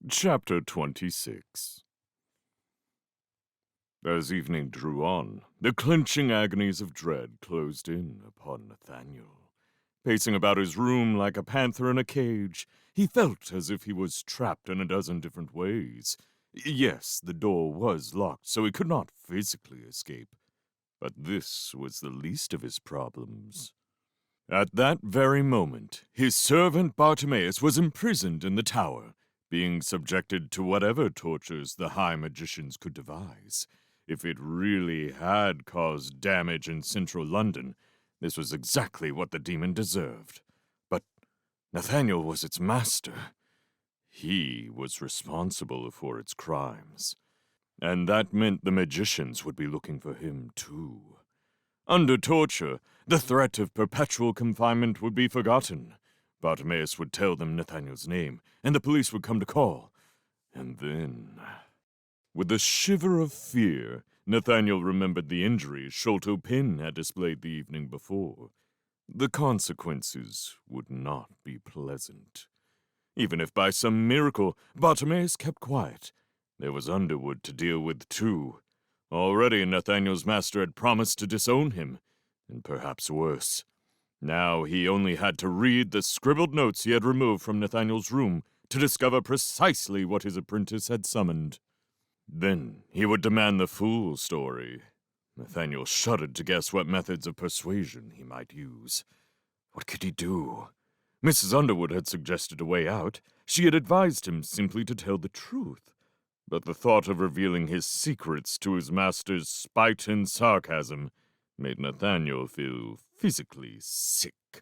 Chapter 26. As evening drew on, the clenching agonies of dread closed in upon Nathaniel. Pacing about his room like a panther in a cage, he felt as if he was trapped in a dozen different ways. Yes, the door was locked, so he could not physically escape. But this was the least of his problems. At that very moment, his servant Bartimaeus was imprisoned in the tower, being subjected to whatever tortures the high magicians could devise. If it really had caused damage in central London, this was exactly what the demon deserved. But Nathaniel was its master. He was responsible for its crimes. And that meant the magicians would be looking for him too. Under torture, the threat of perpetual confinement would be forgotten. Bartimaeus would tell them Nathaniel's name, and the police would come to call. And then, with a shiver of fear, Nathaniel remembered the injuries Sholto Pin had displayed the evening before. The consequences would not be pleasant. Even if by some miracle Bartimaeus kept quiet, there was Underwood to deal with too. Already Nathaniel's master had promised to disown him, and perhaps worse. Now he only had to read the scribbled notes he had removed from Nathaniel's room to discover precisely what his apprentice had summoned. Then he would demand the full story. Nathaniel shuddered to guess what methods of persuasion he might use. What could he do? Mrs. Underwood had suggested a way out. She had advised him simply to tell the truth. But the thought of revealing his secrets to his master's spite and sarcasm made Nathaniel feel physically sick.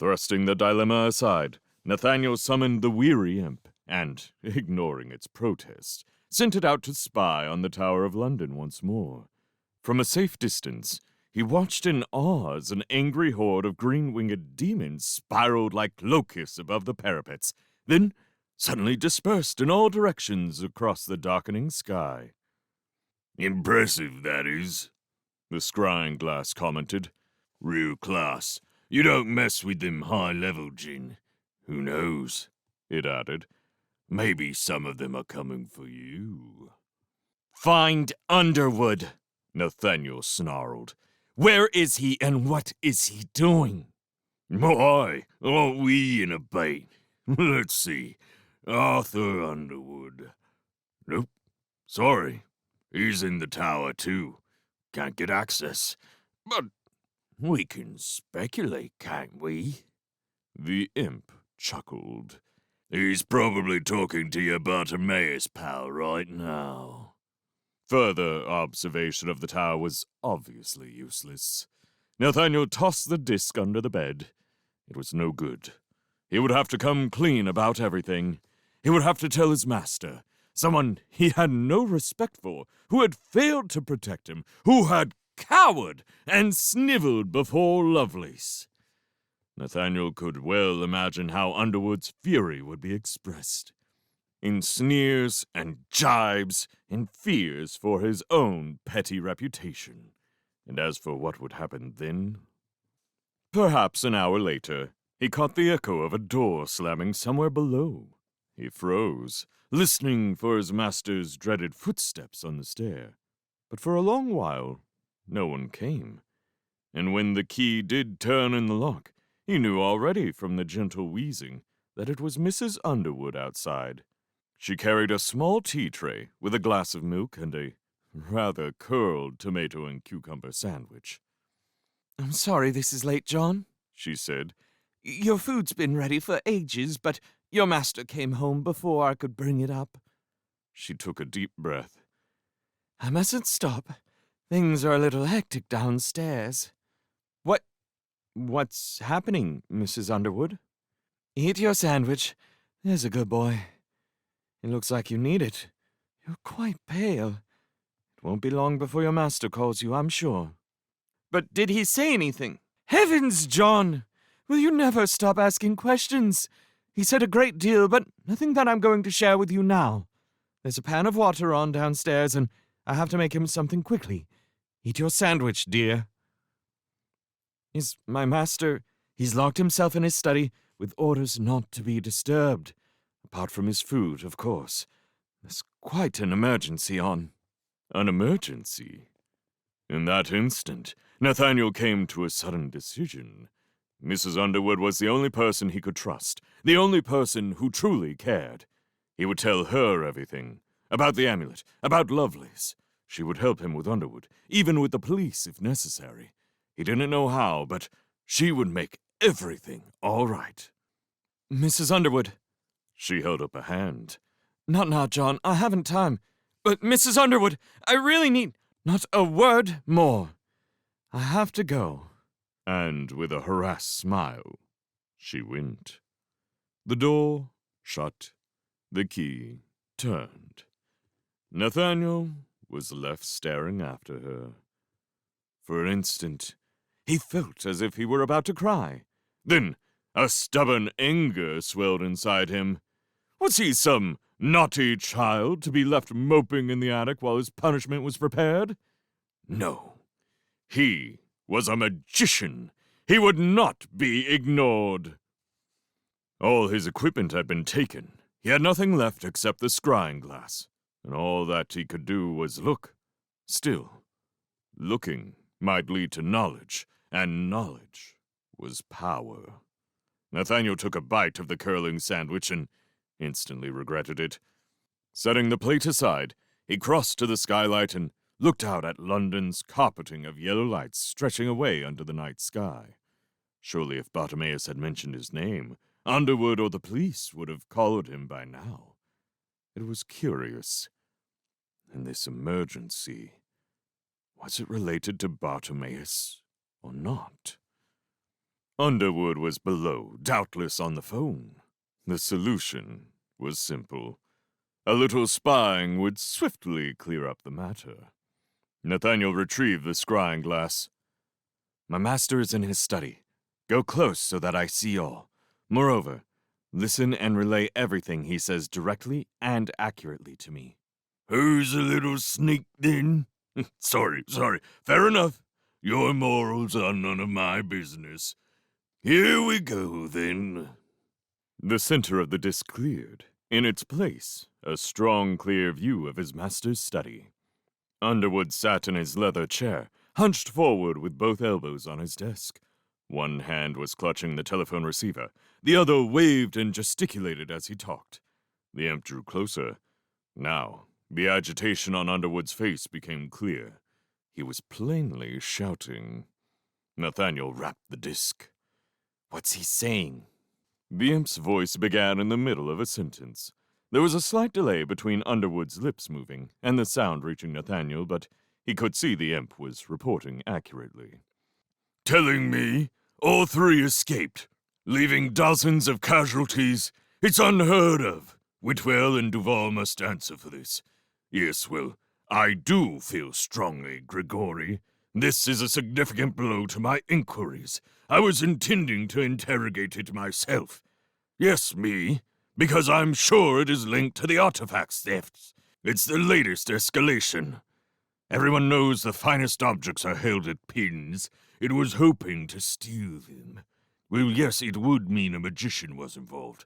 Thrusting the dilemma aside, Nathaniel summoned the weary imp, and, ignoring its protest, sent it out to spy on the Tower of London once more. From a safe distance, he watched in awe as an angry horde of green-winged demons spiraled like locusts above the parapets, then suddenly dispersed in all directions across the darkening sky. "Impressive, that is," the scrying glass commented. "Real class. You don't mess with them high-level jinn. Who knows?" it added. "Maybe some of them are coming for you." "Find Underwood," Nathaniel snarled. "Where is he and what is he doing?" "Why, aren't we in a bait? Let's see. Arthur Underwood. Nope. Sorry. He's in the tower, too. Can't get access. But we can speculate, can't we?" The imp chuckled. "He's probably talking to your Bartimaeus pal right now." Further observation of the tower was obviously useless. Nathaniel tossed the disc under the bed. It was no good. He would have to come clean about everything. He would have to tell his master, someone he had no respect for, who had failed to protect him, who had cowered and sniveled before Lovelace. Nathaniel could well imagine how Underwood's fury would be expressed. In sneers and jibes and fears for his own petty reputation. And as for what would happen then? Perhaps an hour later, he caught the echo of a door slamming somewhere below. He froze, listening for his master's dreaded footsteps on the stair. But for a long while, no one came. And when the key did turn in the lock, he knew already from the gentle wheezing that it was Mrs. Underwood outside. She carried a small tea tray with a glass of milk and a rather curled tomato and cucumber sandwich. "I'm sorry this is late, John," she said. "Your food's been ready for ages, but your master came home before I could bring it up." She took a deep breath. "I mustn't stop. Things are a little hectic downstairs." What's happening, Mrs. Underwood?" "Eat your sandwich. There's a good boy. It looks like you need it. You're quite pale. It won't be long before your master calls you, I'm sure." "But did he say anything?" "Heavens, John! Will you never stop asking questions? He said a great deal, but nothing that I'm going to share with you now. There's a pan of water on downstairs, and I have to make him something quickly. Eat your sandwich, dear." "Is my master—" "He's locked himself in his study with orders not to be disturbed. apart from his food, of course. There's quite an emergency on. An emergency? In that instant, Nathaniel came to a sudden decision. Mrs. Underwood was the only person he could trust, the only person who truly cared. He would tell her everything. About the amulet, about Lovelace. She would help him with Underwood, even with the police if necessary. He didn't know how, but she would make everything all right. Mrs. Underwood. She held up a hand. Not now, John. I haven't time. But, Mrs. Underwood, I really need not a word more. I have to go. And with a harassed smile, she went. The door shut. The key turned. Nathaniel was left staring after her. For an instant, he felt as if he were about to cry. Then, a stubborn anger swelled inside him. Was he some naughty child to be left moping in the attic while his punishment was prepared? No. He was a magician. He would not be ignored. All his equipment had been taken. He had nothing left except the scrying glass, and all that he could do was look. Still, looking might lead to knowledge, and knowledge was power. Nathaniel took a bite of the curling sandwich and instantly regretted it. Setting the plate aside, he crossed to the skylight and looked out at London's carpeting of yellow lights stretching away under the night sky. Surely if Bartimaeus had mentioned his name, Underwood or the police would have collared him by now. It was curious. And this emergency, was it related to Bartimaeus or not? Underwood was below, doubtless on the phone. The solution was simple. A little spying would swiftly clear up the matter. Nathaniel retrieved the scrying glass. My master is in his study. Go close so that I see all. Moreover, listen and relay everything he says directly and accurately to me. Who's a little sneak, then? Sorry. Fair enough. Your morals are none of my business. Here we go, then. The center of the disc cleared. In its place, a strong, clear view of his master's study. Underwood sat in his leather chair, hunched forward with both elbows on his desk. One hand was clutching the telephone receiver. The other waved and gesticulated as he talked. The imp drew closer. Now, the agitation on Underwood's face became clear. He was plainly shouting. Nathaniel rapped the disc. What's he saying? The imp's voice began in the middle of a sentence. There was a slight delay between Underwood's lips moving and the sound reaching Nathaniel, but he could see the imp was reporting accurately. Telling me all three escaped, leaving dozens of casualties. It's unheard of. Whitwell and Duval must answer for this. Yes, well, I do feel strongly, Grigori. This is a significant blow to my inquiries. I was intending to interrogate it myself. Yes, me, because I'm sure it is linked to the artifact thefts. It's the latest escalation. Everyone knows the finest objects are held at pins. It was hoping to steal them. Well, yes, it would mean a magician was involved.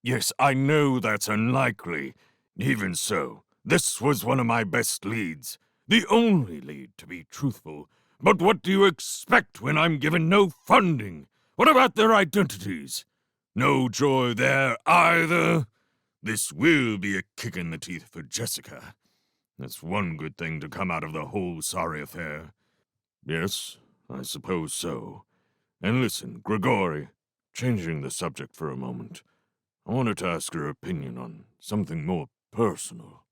Yes, I know that's unlikely. Even so, this was one of my best leads. The only lead, to be truthful. But what do you expect when I'm given no funding? What about their identities? No joy there either. This will be a kick in the teeth for Jessica. That's one good thing to come out of the whole sorry affair. Yes, I suppose so. And listen, Grigori, changing the subject for a moment, I wanted to ask your opinion on something more personal.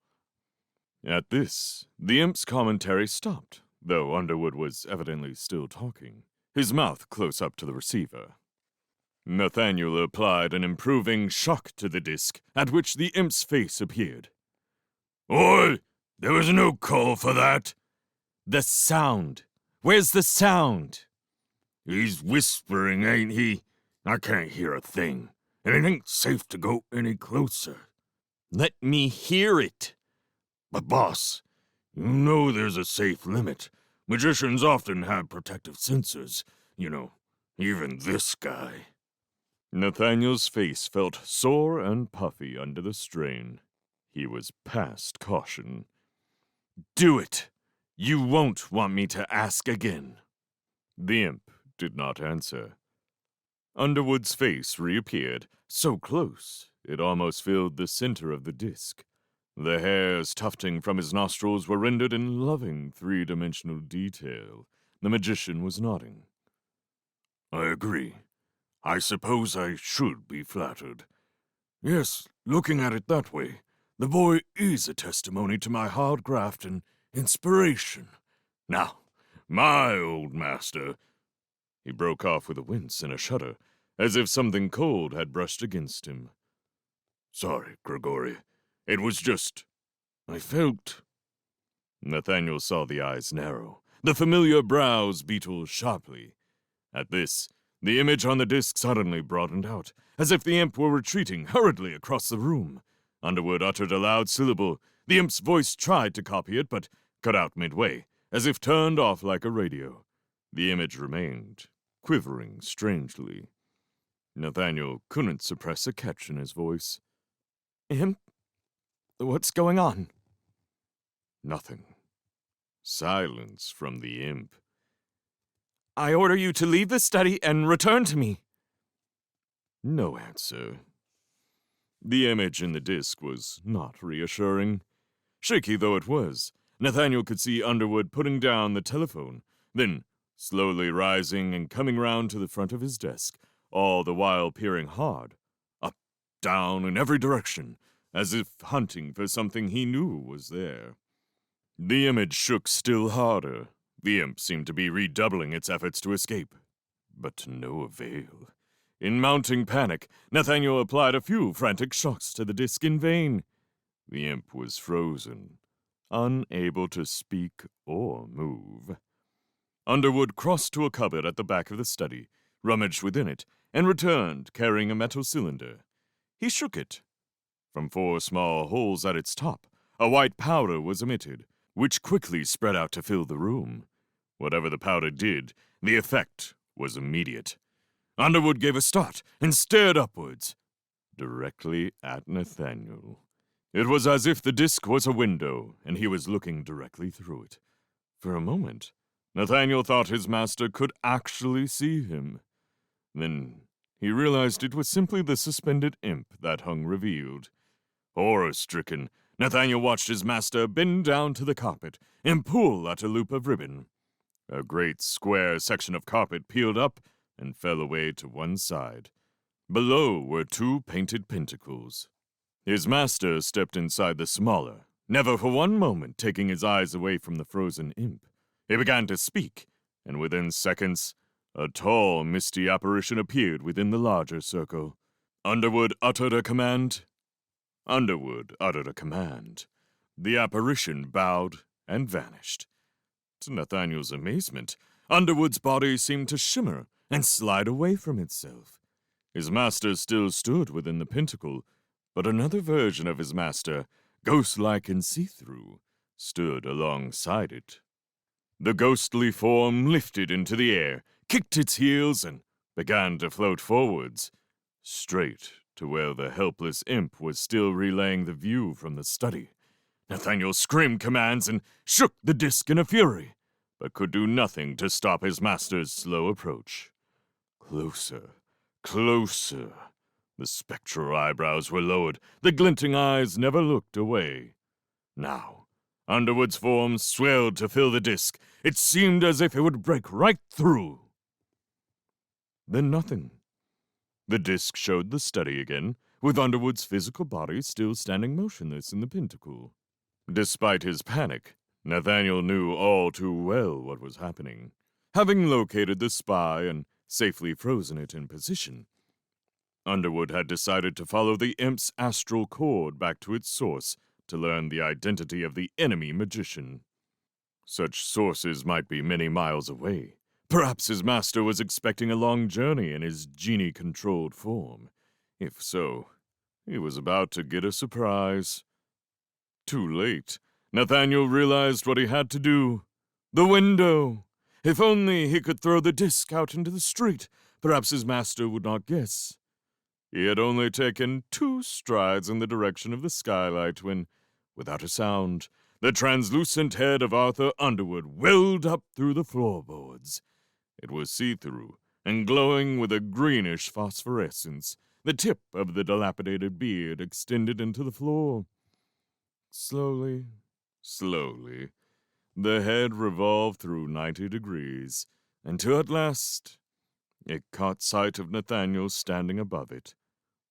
At this, the imp's commentary stopped, though Underwood was evidently still talking, his mouth close up to the receiver. Nathaniel applied an improving shock to the disc, at which the imp's face appeared. Oi! There was no call for that. The sound. Where's the sound? He's whispering, ain't he? I can't hear a thing, and it ain't safe to go any closer. Let me hear it. But boss, you know there's a safe limit. Magicians often have protective sensors. You know, even this guy. Nathaniel's face felt sore and puffy under the strain. He was past caution. "Do it! You won't want me to ask again." The imp did not answer. Underwood's face reappeared, so close it almost filled the center of the disc. The hairs tufting from his nostrils were rendered in loving three-dimensional detail. The magician was nodding. "I agree. I suppose I should be flattered. Yes, looking at it that way, the boy is a testimony to my hard graft and inspiration. Now, my old master—" He broke off with a wince and a shudder, as if something cold had brushed against him. "Sorry, Grigori. It was just... I felt..." Nathaniel saw the eyes narrow, the familiar brows beetle sharply. At this, the image on the disc suddenly broadened out, as if the imp were retreating hurriedly across the room. Underwood uttered a loud syllable. The imp's voice tried to copy it, but cut out midway, as if turned off like a radio. The image remained, quivering strangely. Nathaniel couldn't suppress a catch in his voice. "Imp? What's going on?" Nothing. Silence from the imp. "I order you to leave the study and return to me." No answer. The image in the disc was not reassuring. Shaky though it was, Nathaniel could see Underwood putting down the telephone, then slowly rising and coming round to the front of his desk, all the while peering hard, up, down, in every direction, as if hunting for something he knew was there. The image shook still harder. The imp seemed to be redoubling its efforts to escape, but to no avail. In mounting panic, Nathaniel applied a few frantic shocks to the disc in vain. The imp was frozen, unable to speak or move. Underwood crossed to a cupboard at the back of the study, rummaged within it, and returned carrying a metal cylinder. He shook it. From 4 small holes at its top, a white powder was emitted, which quickly spread out to fill the room. Whatever the powder did, the effect was immediate. Underwood gave a start and stared upwards, directly at Nathaniel. It was as if the disc was a window, and he was looking directly through it. For a moment, Nathaniel thought his master could actually see him. Then he realized it was simply the suspended imp that hung revealed. Horror-stricken, Nathaniel watched his master bend down to the carpet and pull at a loop of ribbon. A great square section of carpet peeled up and fell away to one side. Below were 2 painted pentacles. His master stepped inside the smaller, never for one moment taking his eyes away from the frozen imp. He began to speak, and within seconds, a tall, misty apparition appeared within the larger circle. Underwood uttered a command. The apparition bowed and vanished. To Nathaniel's amazement, Underwood's body seemed to shimmer and slide away from itself. His master still stood within the pentacle, but another version of his master, ghost-like and see-through, stood alongside it. The ghostly form lifted into the air, kicked its heels, and began to float forwards, straight to where the helpless imp was still relaying the view from the study. Nathaniel screamed commands and shook the disc in a fury, but could do nothing to stop his master's slow approach. Closer, closer. The spectral eyebrows were lowered, the glinting eyes never looked away. Now, Underwood's form swelled to fill the disc. It seemed as if it would break right through. Then nothing. The disc showed the study again, with Underwood's physical body still standing motionless in the pentacle. Despite his panic, Nathaniel knew all too well what was happening. Having located the spy and safely frozen it in position, Underwood had decided to follow the imp's astral cord back to its source to learn the identity of the enemy magician. Such sources might be many miles away. Perhaps his master was expecting a long journey in his genie-controlled form. If so, he was about to get a surprise. Too late. Nathaniel realized what he had to do. The window! If only he could throw the disc out into the street, perhaps his master would not guess. He had only taken 2 strides in the direction of the skylight when, without a sound, the translucent head of Arthur Underwood welled up through the floorboards. It was see-through and glowing with a greenish phosphorescence. The tip of the dilapidated beard extended into the floor. Slowly, slowly, the head revolved through 90 degrees, until at last it caught sight of Nathaniel standing above it,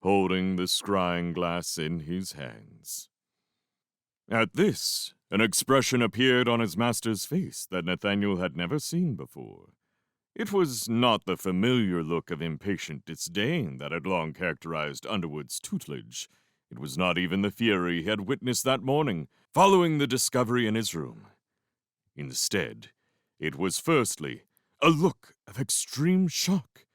holding the scrying glass in his hands. At this, an expression appeared on his master's face that Nathaniel had never seen before. It was not the familiar look of impatient disdain that had long characterized Underwood's tutelage. It was not even the fury he had witnessed that morning, following the discovery in his room. Instead, it was firstly a look of extreme shock,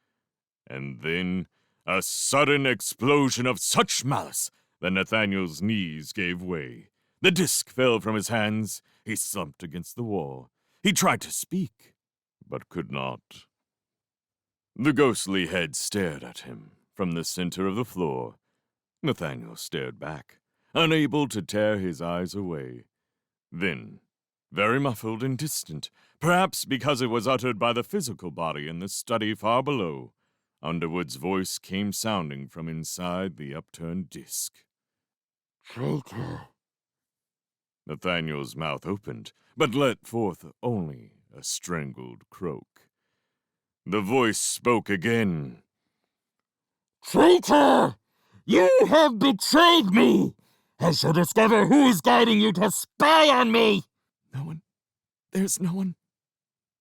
and then a sudden explosion of such malice that Nathaniel's knees gave way. The disc fell from his hands. He slumped against the wall. He tried to speak, but could not. The ghostly head stared at him from the center of the floor. Nathaniel stared back, unable to tear his eyes away. Then, very muffled and distant, perhaps because it was uttered by the physical body in the study far below, Underwood's voice came sounding from inside the upturned disc. "Traitor." Nathaniel's mouth opened, but let forth only a strangled croak. The voice spoke again. "Traitor! You have betrayed me! I shall discover who is guiding you to spy on me!" No one. There's no one.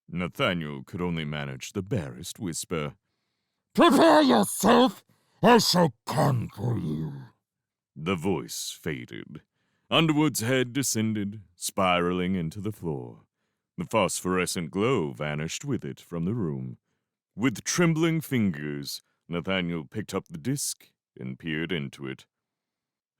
Nathaniel could only manage the barest whisper. "Prepare yourself! I shall come for you." The voice faded. Underwood's head descended, spiraling into the floor. The phosphorescent glow vanished with it from the room. With trembling fingers, Nathaniel picked up the disc and peered into it.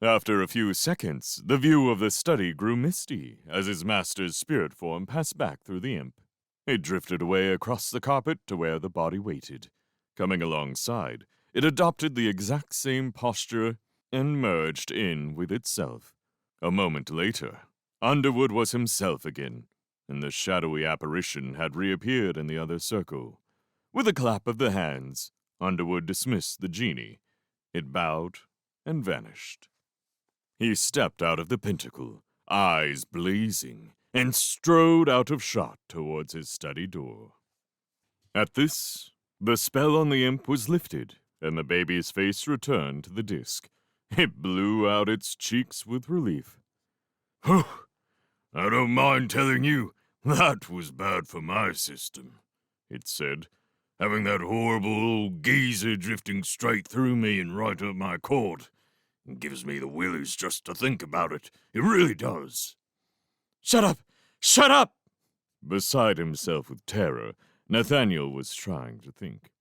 After a few seconds, the view of the study grew misty as his master's spirit form passed back through the imp. It drifted away across the carpet to where the body waited. Coming alongside, it adopted the exact same posture and merged in with itself. A moment later, Underwood was himself again, and the shadowy apparition had reappeared in the other circle. With a clap of the hands, Underwood dismissed the genie. It bowed and vanished. He stepped out of the pentacle, eyes blazing, and strode out of shot towards his study door. At this, the spell on the imp was lifted, and the baby's face returned to the disc. It blew out its cheeks with relief. "Whew! I don't mind telling you, that was bad for my system," it said. "Having that horrible old geezer drifting straight through me and right up my cord. It gives me the willies just to think about it. It really does." Shut up! Shut up! Beside himself with terror, Nathaniel was trying to think.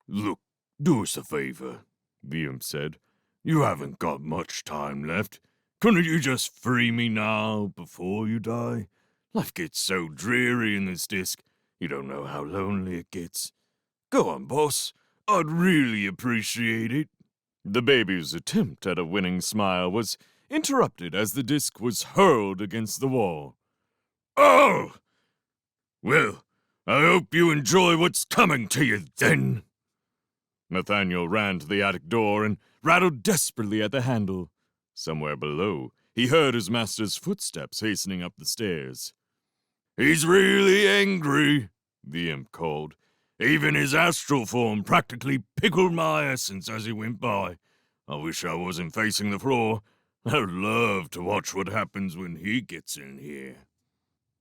"Look, do us a favor," the imp said. "You haven't got much time left. Couldn't you just free me now, before you die? Life gets so dreary in this disc, you don't know how lonely it gets. Go on, boss. I'd really appreciate it." The baby's attempt at a winning smile was interrupted as the disc was hurled against the wall. "Oh! Well, I hope you enjoy what's coming to you, then." Nathaniel ran to the attic door and rattled desperately at the handle. Somewhere below, he heard his master's footsteps hastening up the stairs. "He's really angry," the imp called. "Even his astral form practically pickled my essence as he went by. I wish I wasn't facing the floor. I'd love to watch what happens when he gets in here."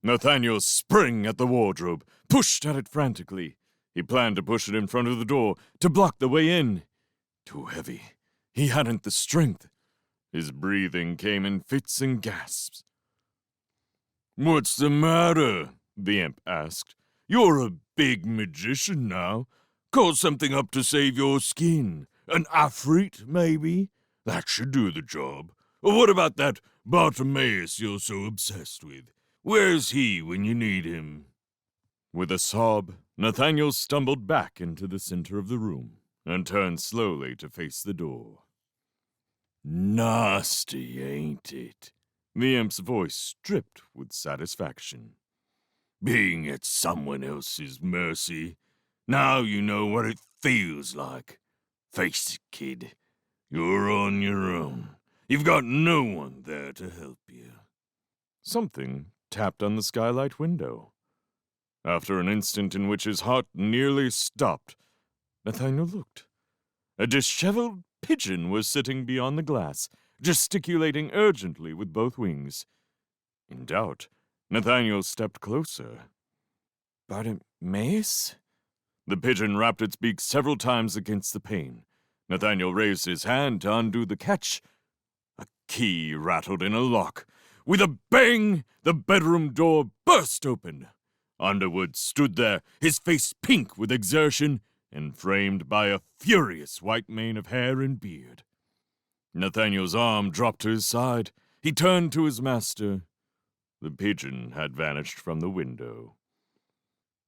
Nathaniel sprang at the wardrobe, pushed at it frantically. He planned to push it in front of the door, to block the way in. Too heavy. He hadn't the strength. His breathing came in fits and gasps. "What's the matter?" the imp asked. "You're a big magician now. Call something up to save your skin. An afrit, maybe? That should do the job. Or what about that Bartimaeus you're so obsessed with? Where's he when you need him?" With a sob, Nathaniel stumbled back into the center of the room. and turned slowly to face the door. Nasty, ain't it? The imp's voice dripped with satisfaction. Being at someone else's mercy. Now you know what it feels like. Face it, kid. You're on your own. You've got no one there to help you. Something tapped on the skylight window. After an instant in which his heart nearly stopped, Nathaniel looked. A disheveled pigeon was sitting beyond the glass, gesticulating urgently with both wings. In doubt, Nathaniel stepped closer. Bartimaeus? The pigeon rapped its beak several times against the pane. Nathaniel raised his hand to undo the catch. A key rattled in a lock. With a bang, the bedroom door burst open. Underwood stood there, his face pink with exertion, and framed by a furious white mane of hair and beard. Nathaniel's arm dropped to his side. He turned to his master. The pigeon had vanished from the window.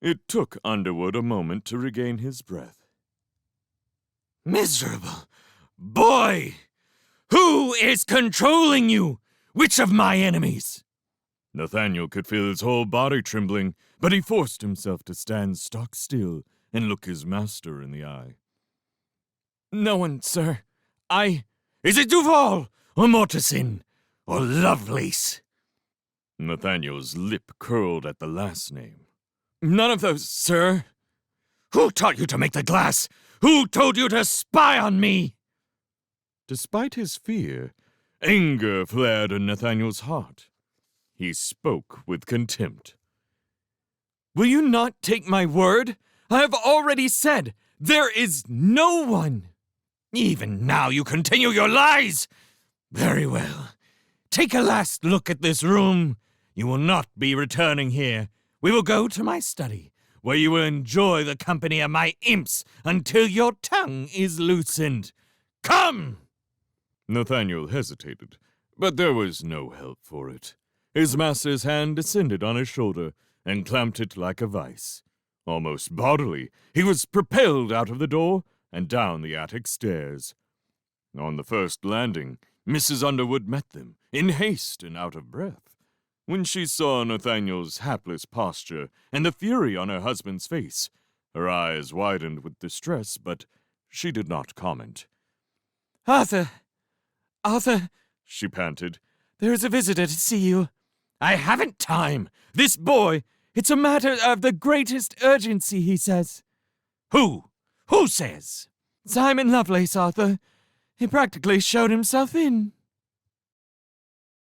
It took Underwood a moment to regain his breath. Miserable boy! Who is controlling you? Which of my enemies? Nathaniel could feel his whole body trembling, but he forced himself to stand stock still and look his master in the eye. No one, sir. Is it Duval, or Mortensen, or Lovelace? Nathaniel's lip curled at the last name. None of those, sir. Who taught you to make the glass? Who told you to spy on me? Despite his fear, anger flared in Nathaniel's heart. He spoke with contempt. Will you not take my word? I have already said there is no one. Even now you continue your lies. Very well. Take a last look at this room. You will not be returning here. We will go to my study, where you will enjoy the company of my imps until your tongue is loosened. Come! Nathaniel hesitated, but there was no help for it. His master's hand descended on his shoulder and clamped it like a vice. Almost bodily, he was propelled out of the door and down the attic stairs. On the first landing, Mrs. Underwood met them, in haste and out of breath. When she saw Nathaniel's hapless posture and the fury on her husband's face, her eyes widened with distress, but she did not comment. Arthur, She panted. there is a visitor to see you. I haven't time. This boy, it's a matter of the greatest urgency, he says. Who? Who says? Simon Lovelace, Arthur. He practically showed himself in.